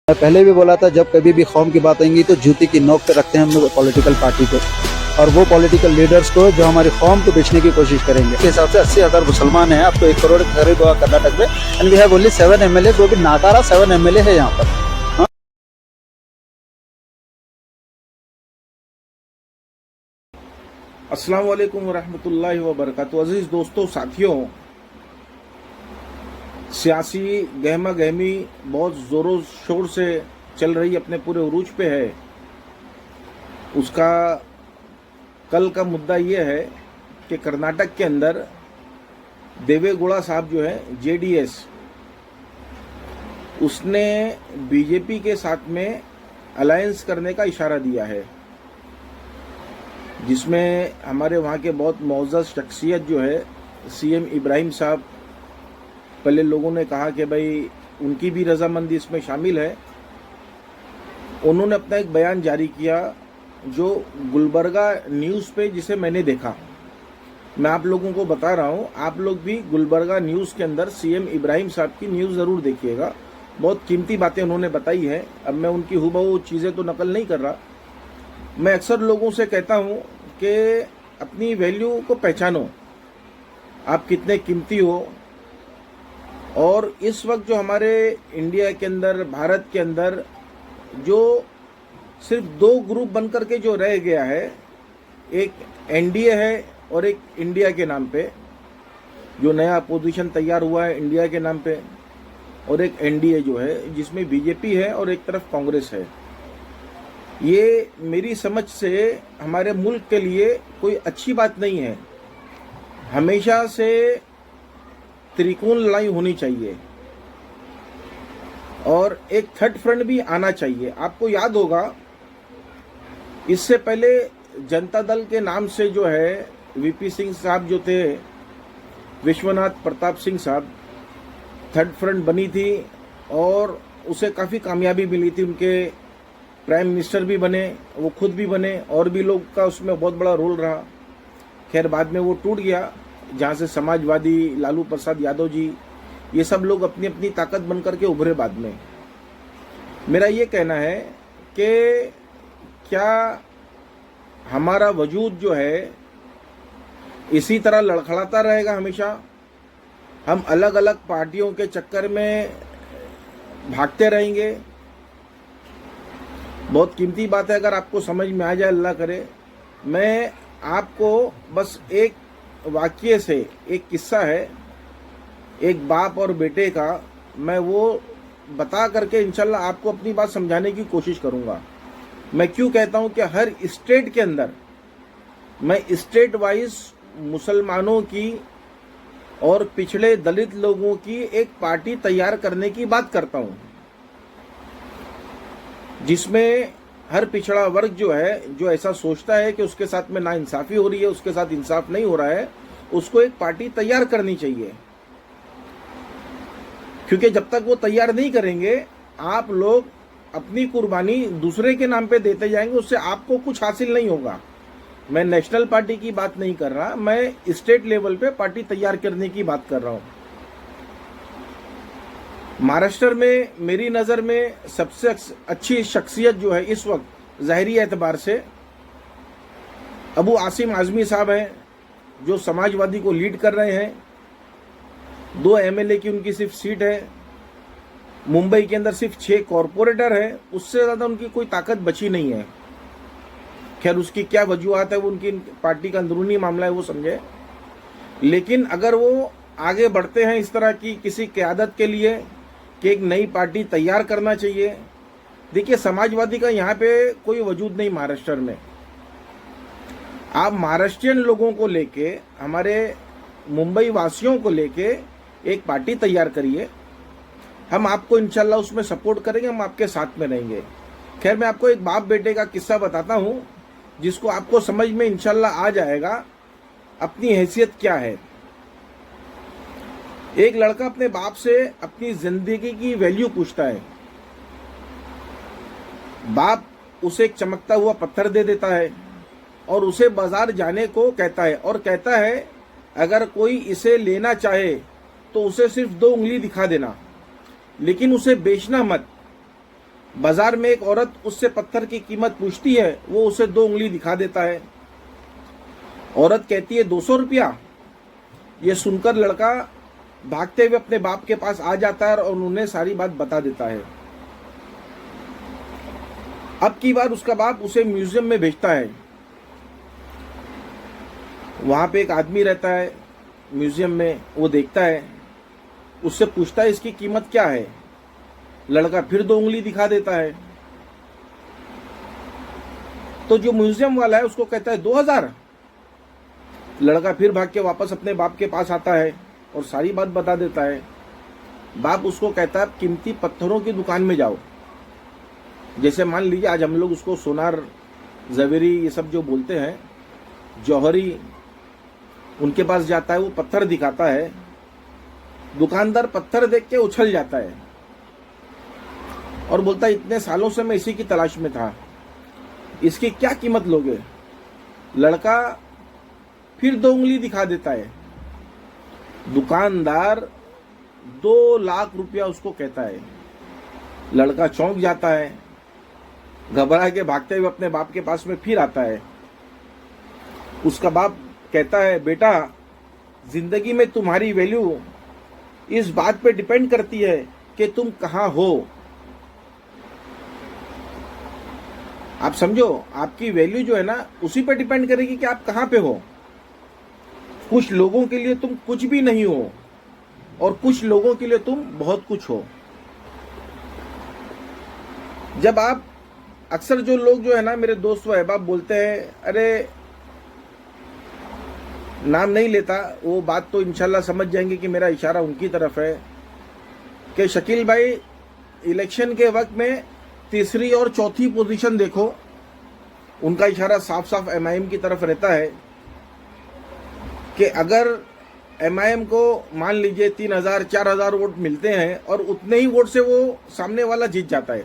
मैं पहले भी बोला था, जब कभी भी कौम की बात आएंगी तो जूती की नोक पे रखते हैं हम लोग पॉलिटिकल पार्टी को और वो पॉलिटिकल लीडर्स को जो हमारी कौम को बेचने की कोशिश करेंगे। के हिसाब से 80,000 मुसलमान हैं, अब तो 1 करोड़ करीब हुआ कर्नाटक में, and we have only 7 MLA, जो भी नाकारा 7 MLA है यहाँ पर। अस्सलाम वालेकुम वरहमतुल्लाहि वबरकातुहू। अजीज दोस्तों, साथियों, सियासी गहमा गहमी बहुत ज़ोरों शोर से चल रही, अपने पूरे उरूज पे है। उसका कल का मुद्दा ये है कि कर्नाटक के अंदर देवेगौड़ा साहब जो है JDS, उसने बीजेपी के साथ में अलायंस करने का इशारा दिया है, जिसमें हमारे वहाँ के बहुत मोअज़्ज़ज़ शख्सियत जो है CM इब्राहिम साहब, पहले लोगों ने कहा कि भाई उनकी भी रजामंदी इसमें शामिल है। उन्होंने अपना एक बयान जारी किया जो गुलबर्गा न्यूज़ पे, जिसे मैंने देखा, मैं आप लोगों को बता रहा हूँ, आप लोग भी गुलबर्गा न्यूज़ के अंदर CM इब्राहिम साहब की न्यूज़ ज़रूर देखिएगा। बहुत कीमती बातें उन्होंने बताई हैं। अब मैं उनकी हुबहू चीज़ें तो नकल नहीं कर रहा। मैं अक्सर लोगों से कहता हूँ कि अपनी वैल्यू को पहचानो, आप कितने कीमती हो। और इस वक्त जो हमारे इंडिया के अंदर, भारत के अंदर जो सिर्फ 2 ग्रुप बनकर के जो रह गया है, एक NDA है और एक इंडिया के नाम पे, जो नया अपोजिशन तैयार हुआ है इंडिया के नाम पे, और एक NDA जो है जिसमें BJP है और एक तरफ कांग्रेस है। ये मेरी समझ से हमारे मुल्क के लिए कोई अच्छी बात नहीं है। हमेशा से त्रिकोण लड़ाई होनी चाहिए और एक थर्ड फ्रंट भी आना चाहिए। आपको याद होगा, इससे पहले जनता दल के नाम से जो है VP सिंह साहब जो थे, विश्वनाथ प्रताप सिंह साहब, थर्ड फ्रंट बनी थी और उसे काफ़ी कामयाबी मिली थी। उनके प्राइम मिनिस्टर भी बने, वो खुद भी बने, और भी लोग का उसमें बहुत बड़ा रोल रहा। खैर बाद में वो टूट गया, जहाँ से समाजवादी लालू प्रसाद यादव जी, ये सब लोग अपनी अपनी ताकत बन करके उभरे बाद में। मेरा ये कहना है कि क्या हमारा वजूद जो है इसी तरह लड़खड़ाता रहेगा हमेशा? हम अलग अलग पार्टियों के चक्कर में भागते रहेंगे? बहुत कीमती बात है, अगर आपको समझ में आ जाए, अल्लाह करे। मैं आपको बस एक वाक्य से, एक किस्सा है एक बाप और बेटे का, मैं वो बता करके इंशाल्लाह आपको अपनी बात समझाने की कोशिश करूंगा। मैं क्यों कहता हूं कि हर स्टेट के अंदर मैं स्टेट वाइज मुसलमानों की और पिछड़े दलित लोगों की एक पार्टी तैयार करने की बात करता हूं, जिसमें हर पिछड़ा वर्ग जो है, जो ऐसा सोचता है कि उसके साथ में नाइंसाफी हो रही है, उसके साथ इंसाफ नहीं हो रहा है, उसको एक पार्टी तैयार करनी चाहिए। क्योंकि जब तक वो तैयार नहीं करेंगे, आप लोग अपनी कुर्बानी दूसरे के नाम पे देते जाएंगे, उससे आपको कुछ हासिल नहीं होगा। मैं नेशनल पार्टी की बात नहीं कर रहा, मैं स्टेट लेवल पे पार्टी तैयार करने की बात कर रहा हूं। महाराष्ट्र में मेरी नज़र में सबसे अच्छी शख्सियत जो है इस वक्त ज़ाहिरी एतबार से अबू आसिम आज़मी साहब हैं, जो समाजवादी को लीड कर रहे हैं। 2 MLA की उनकी सिर्फ सीट है। मुंबई के अंदर सिर्फ 6 कॉरपोरेटर है, उससे ज़्यादा उनकी कोई ताकत बची नहीं है। खैर उसकी क्या वजूहत है, वो उनकी पार्टी का अंदरूनी मामला है, वो समझे। लेकिन अगर वो आगे बढ़ते हैं इस तरह की किसी क़यादत के लिए कि एक नई पार्टी तैयार करना चाहिए, देखिए समाजवादी का यहाँ पे कोई वजूद नहीं महाराष्ट्र में। आप महाराष्ट्रियन लोगों को लेके, हमारे मुंबई वासियों को लेके एक पार्टी तैयार करिए, हम आपको इंशाल्लाह उसमें सपोर्ट करेंगे, हम आपके साथ में रहेंगे। खैर मैं आपको एक बाप बेटे का किस्सा बताता हूँ, जिसको आपको समझ में इंशाल्लाह आ जाएगा अपनी हैसियत क्या है। एक लड़का अपने बाप से अपनी जिंदगी की वैल्यू पूछता है। बाप उसे एक चमकता हुआ पत्थर दे देता है और उसे बाजार जाने को कहता है, और कहता है अगर कोई इसे लेना चाहे तो उसे सिर्फ 2 उंगली दिखा देना, लेकिन उसे बेचना मत। बाजार में एक औरत उससे पत्थर की कीमत पूछती है, वो उसे 2 उंगली दिखा देता है। औरत कहती है 200 रुपया। ये सुनकर लड़का भागते हुए अपने बाप के पास आ जाता है और उन्हें सारी बात बता देता है। अब की बार उसका बाप उसे म्यूजियम में भेजता है। वहां पे एक आदमी रहता है म्यूजियम में, वो देखता है, उससे पूछता है इसकी कीमत क्या है। लड़का फिर 2 उंगली दिखा देता है। तो जो म्यूजियम वाला है उसको कहता है 2000। लड़का फिर भाग के वापस अपने बाप के पास आता है और सारी बात बता देता है। बाप उसको कहता है कीमती पत्थरों की दुकान में जाओ। जैसे मान लीजिए आज हम लोग उसको सोनार, जवेरी, ये सब जो बोलते हैं, जौहरी, उनके पास जाता है, वो पत्थर दिखाता है। दुकानदार पत्थर देख के उछल जाता है और बोलता है इतने सालों से मैं इसी की तलाश में था, इसकी क्या कीमत लोगे। लड़का फिर 2 उंगली दिखा देता है। दुकानदार 2 लाख रुपया उसको कहता है। लड़का चौंक जाता है, घबरा के भागते हुए अपने बाप के पास में फिर आता है। उसका बाप कहता है बेटा, जिंदगी में तुम्हारी वैल्यू इस बात पे डिपेंड करती है कि तुम कहां हो। आप समझो, आपकी वैल्यू जो है ना, उसी पे डिपेंड करेगी कि आप कहां पे हो। कुछ लोगों के लिए तुम कुछ भी नहीं हो और कुछ लोगों के लिए तुम बहुत कुछ हो। जब आप अक्सर जो लोग जो है ना, मेरे दोस्त व अहबाब बोलते हैं, अरे नाम नहीं लेता, वो बात तो इंशाल्लाह समझ जाएंगे कि मेरा इशारा उनकी तरफ है, कि शकील भाई इलेक्शन के वक्त में तीसरी और चौथी पोजीशन देखो। उनका इशारा साफ साफ एमआईएम की तरफ रहता है कि अगर एमआईएम को मान लीजिए 3000 4000 वोट मिलते हैं और उतने ही वोट से वो सामने वाला जीत जाता है,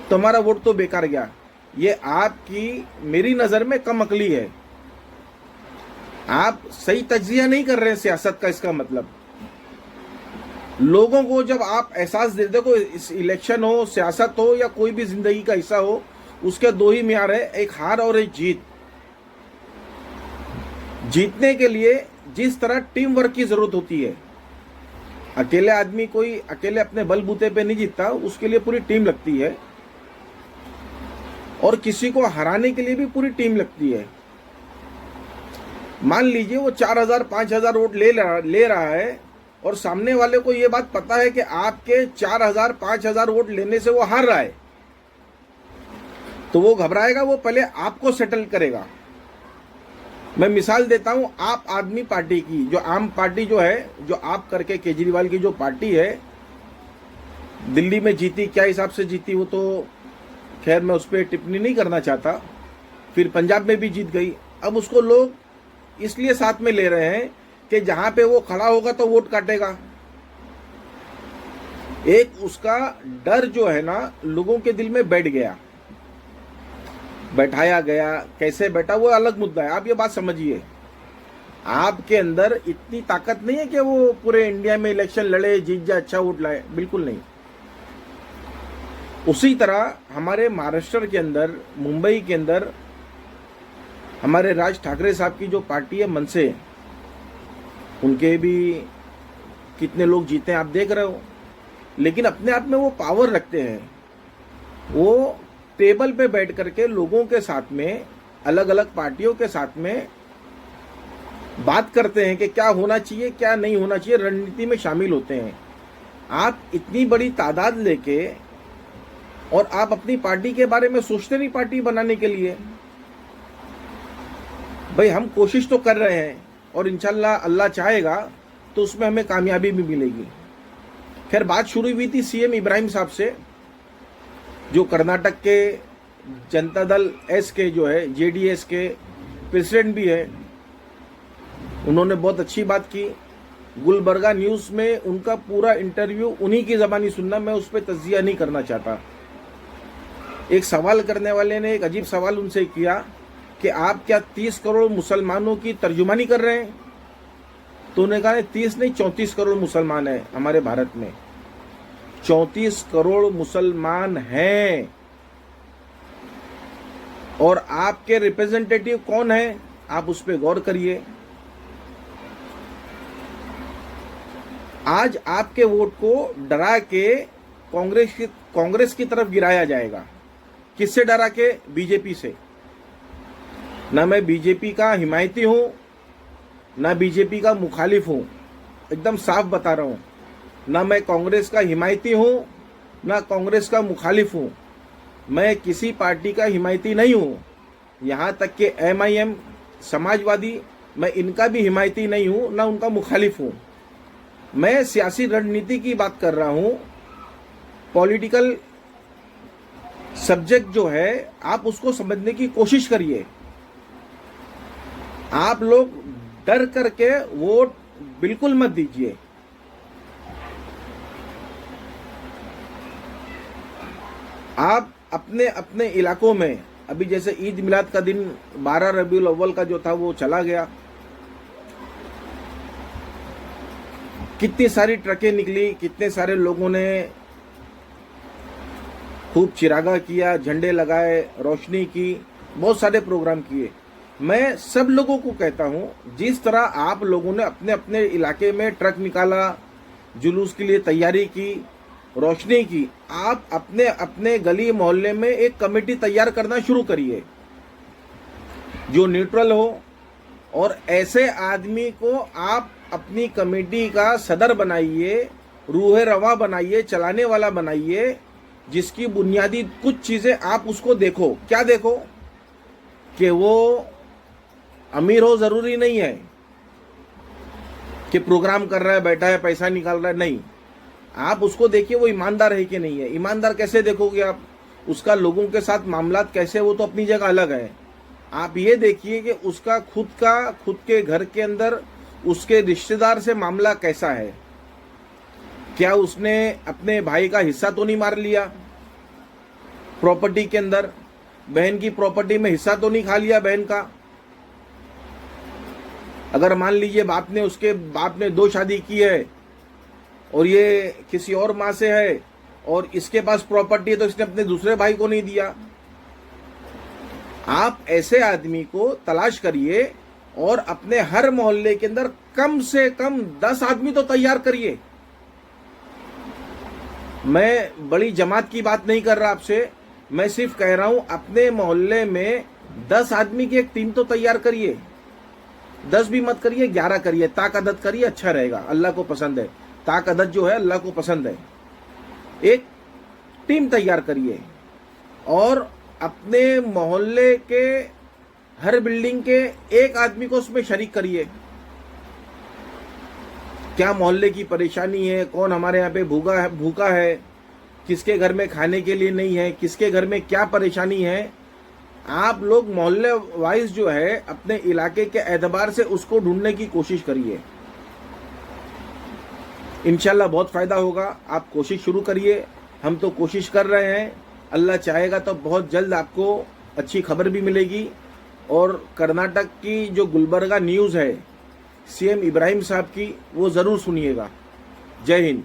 तो हमारा वोट तो बेकार गया। ये आपकी, मेरी नजर में कम अकली है। आप सही तज्जिया नहीं कर रहे हैं सियासत का। इसका मतलब लोगों को जब आप एहसास दे, देखो इस इलेक्शन हो, सियासत हो या कोई भी जिंदगी का हिस्सा हो, उसके 2 ही मियार है, एक हार और एक जीत। जीतने के लिए जिस तरह टीम वर्क की जरूरत होती है, अकेले आदमी कोई अकेले अपने बलबूते पे नहीं जीतता, उसके लिए पूरी टीम लगती है। और किसी को हराने के लिए भी पूरी टीम लगती है। मान लीजिए वो 4000 5000 वोट ले रहा है और सामने वाले को ये बात पता है कि आपके 4000 5000 वोट लेने से वो हार रहा है, तो वो घबराएगा, वो पहले आपको सेटल करेगा। मैं मिसाल देता हूं, आप आदमी पार्टी की, जो आम पार्टी जो है, जो आप करके केजरीवाल की जो पार्टी है, दिल्ली में जीती, क्या हिसाब से जीती वो तो खैर मैं उस पर टिप्पणी नहीं करना चाहता। फिर पंजाब में भी जीत गई। अब उसको लोग इसलिए साथ में ले रहे हैं कि जहां पे वो खड़ा होगा तो वोट काटेगा। एक उसका डर जो है ना, लोगों के दिल में बैठ गया, बैठाया गया। कैसे बैठा वो अलग मुद्दा है। आप ये बात समझिए, आपके अंदर इतनी ताकत नहीं है कि वो पूरे इंडिया में इलेक्शन लड़े, जीत जाए, अच्छा वोट लाए, बिल्कुल नहीं। उसी तरह हमारे महाराष्ट्र के अंदर, मुंबई के अंदर हमारे राज ठाकरे साहब की जो पार्टी है मनसे, उनके भी कितने लोग जीते हैं आप देख रहे हो। लेकिन अपने आप में वो पावर रखते हैं। वो टेबल पे बैठ करके लोगों के साथ में, अलग अलग पार्टियों के साथ में बात करते हैं कि क्या होना चाहिए, क्या नहीं होना चाहिए, रणनीति में शामिल होते हैं। आप इतनी बड़ी तादाद लेके और आप अपनी पार्टी के बारे में सोचते नहीं पार्टी बनाने के लिए। भाई हम कोशिश तो कर रहे हैं और इंशाल्लाह अल्लाह चाहेगा तो उसमें हमें कामयाबी भी मिलेगी। खैर बात शुरू हुई थी सीएम इब्राहिम साहब से, जो कर्नाटक के जनता दल एस के जो है, जेडीएस के प्रेसिडेंट भी है। उन्होंने बहुत अच्छी बात की। गुलबर्गा न्यूज़ में उनका पूरा इंटरव्यू उन्हीं की ज़बानी सुनना, मैं उस पर तज्जिया नहीं करना चाहता। एक सवाल करने वाले ने एक अजीब सवाल उनसे किया कि आप क्या 30 करोड़ मुसलमानों की तर्जुमानी कर रहे हैं? तो उन्होंने कहा 30 नहीं 34 करोड़ मुसलमान हैं हमारे भारत में। 34 करोड़ मुसलमान हैं और आपके रिप्रेजेंटेटिव कौन है, आप उस पर गौर करिए। आज आपके वोट को डरा के कांग्रेस की तरफ गिराया जाएगा। किससे डरा के? बीजेपी से। ना मैं बीजेपी का हिमायती हूं, ना बीजेपी का मुखालिफ हूं, एकदम साफ बता रहा हूं। ना मैं कांग्रेस का हिमायती हूं, ना कांग्रेस का मुखालिफ हूं। मैं किसी पार्टी का हिमायती नहीं हूं। यहां तक कि MIM, समाजवादी, मैं इनका भी हिमायती नहीं हूं, ना उनका मुखालिफ हूं। मैं सियासी रणनीति की बात कर रहा हूं। पॉलिटिकल सब्जेक्ट जो है, आप उसको समझने की कोशिश करिए। आप लोग डर करके वोट बिल्कुल मत दीजिए। आप अपने अपने इलाकों में, अभी जैसे ईद मिलाद का दिन 12 रबीउल अव्वल का जो था वो चला गया, कितनी सारी ट्रकें निकली, कितने सारे लोगों ने खूब चिरागा किया, झंडे लगाए, रोशनी की, बहुत सारे प्रोग्राम किए। मैं सब लोगों को कहता हूं, जिस तरह आप लोगों ने अपने अपने इलाके में ट्रक निकाला, जुलूस के लिए तैयारी की, रोशनी की, आप अपने अपने गली मोहल्ले में एक कमेटी तैयार करना शुरू करिए जो न्यूट्रल हो, और ऐसे आदमी को आप अपनी कमेटी का सदर बनाइए, रूहे रवा बनाइए, चलाने वाला बनाइए, जिसकी बुनियादी कुछ चीजें आप उसको देखो। क्या देखो? कि वो अमीर हो जरूरी नहीं है कि प्रोग्राम कर रहा है, बैठा है, पैसा निकाल रहा है, नहीं। आप उसको देखिए वो ईमानदार है कि नहीं है। ईमानदार कैसे देखोगे आप? उसका लोगों के साथ मामलात कैसे, वो तो अपनी जगह अलग है। आप ये देखिए कि उसका खुद के घर के अंदर उसके रिश्तेदार से मामला कैसा है। क्या उसने अपने भाई का हिस्सा तो नहीं मार लिया प्रॉपर्टी के अंदर? बहन की प्रॉपर्टी में हिस्सा तो नहीं खा लिया बहन का? अगर मान लीजिए बाप ने 2 शादी की है और ये किसी और माँ से है और इसके पास प्रॉपर्टी है, तो इसने अपने दूसरे भाई को नहीं दिया। आप ऐसे आदमी को तलाश करिए और अपने हर मोहल्ले के अंदर कम से कम 10 आदमी तो तैयार करिए। मैं बड़ी जमात की बात नहीं कर रहा आपसे, मैं सिर्फ कह रहा हूं अपने मोहल्ले में 10 आदमी की एक टीम तो तैयार करिए। 10 भी मत करिए, 11 करिए, ताकदत करिए, अच्छा रहेगा, अल्लाह को पसंद है। ताकदत जो है अल्लाह को पसंद है। एक टीम तैयार करिए और अपने मोहल्ले के हर बिल्डिंग के एक आदमी को उसमें शरीक करिए। क्या मोहल्ले की परेशानी है, कौन हमारे यहाँ पे भूखा है, किसके घर में खाने के लिए नहीं है, किसके घर में क्या परेशानी है, आप लोग मोहल्ले वाइज जो है अपने इलाके के एतबार से उसको ढूंढने की कोशिश करिए। इंशाल्लाह बहुत फायदा होगा। आप कोशिश शुरू करिए, हम तो कोशिश कर रहे हैं। अल्लाह चाहेगा तो बहुत जल्द आपको अच्छी खबर भी मिलेगी। और कर्नाटक की जो गुलबर्गा न्यूज़ है CM इब्राहिम साहब की, वो ज़रूर सुनिएगा। जय हिंद।